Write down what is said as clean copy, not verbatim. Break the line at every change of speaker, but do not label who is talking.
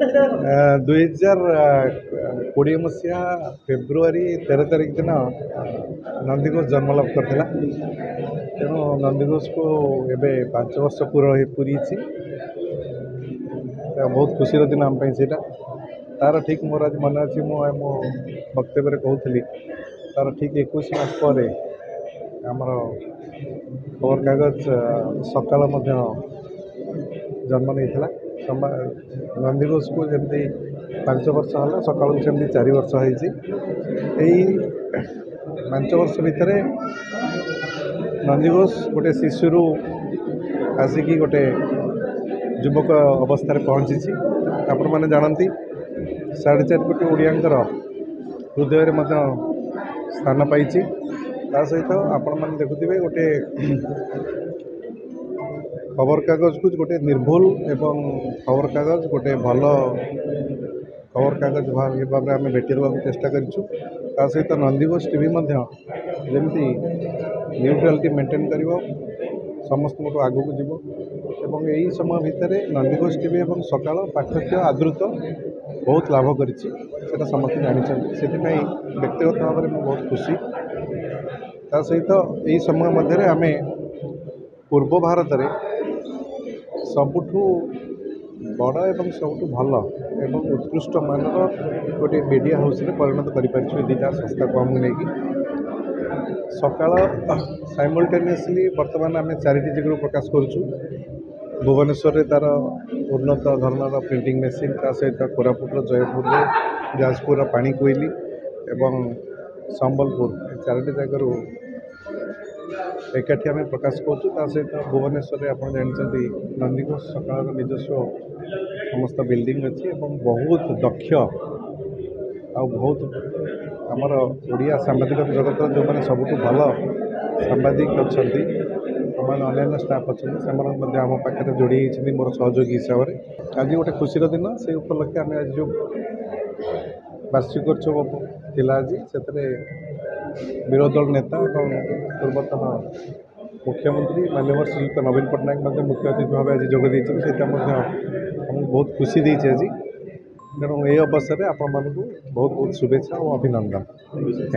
2020 मसीहा फेब्रुआरी 13 तारिख दिन नंदीघोष जन्मलाभ करथिला। तेणु नंदीघोष को एबे 5 वर्ष पूरी बहुत खुशी दिन आम सेटा तार ठीक मोर आज मन अच्छी मो वक्तव्य कहूली तार ठीक 21 मास पर आमर खबर कागज सकाल जन्म नहीं नंदीघोष को जमी 5 वर्ष है सकाल सेमती 4 वर्ष होती 5 वर्ष भितर नंदीघोष गोटे शिशु आसिक गोटे युवक अवस्था पहुँची आपण मैंने जानती 4.5 कोटी ओडियांकर हृदय में स्थान पाई सहित आपण मैंने देखुवे गोटे खबर कागज को गोटे निर्भुल एवं खबर कागज गोटे भल खबर कागज भाव में आम भेटी देवा चेष्टा करूँ सहित नंदीघोष टीवी जमी न्यूट्रालिटी मेंटेन कर समस्त आगू को जीव एवं यही समय भितर नंदीघोष टीवी और सकाल पाठ्य आदृत बहुत लाभ करी समस्त जानते से व्यक्तिगत भाव में बहुत खुशी सहित यही समय मध्य आम पूर्व भारत में सबुठू बड़ एवं सबुठू भल एवं उत्कृष्ट मानर गोटे मीडिया हाउस में परिणत कर दुटा संस्था को आमको नहीं सकाल साइमल्टेनियसली बर्तमान आम 4टी जगह प्रकाश करुँ भुवनेश्वर में तार उन्नत धरणर प्रिंटिंग मेसीन सहित कोरापुटर जयपुर जाजपुर पाणीकोइली एवं संबलपुर 4टी जगह एकाठी आम प्रकाश करूँ सहित भुवनेश्वर आप जानते नंदीघोष सकाल निजस्व समस्त बिल्डिंग अच्छी बहुत दक्ष आ बहुत आमर ओडिया सांबादिक जगत जो मैंने सबुठ भल सांबादिक अच्छा अन्य स्टाफ अच्छा से आम पाखे जोड़ी मोर सहयोगी हिसाब से आज गोटे खुशीर दिन से उपलक्षे आम आज जो वार्षिकोत्सव थिला आज से विरोधी दल नेता और पूर्वतन मुख्यमंत्री माननीय श्रीयुक्त नवीन पट्टनायक मुख्य अतिथि भाव आज जोग देते बहुत खुशी देती आज तेणु ये अवसर में आपण बहुत बहुत शुभेच्छा और अभिनंदन।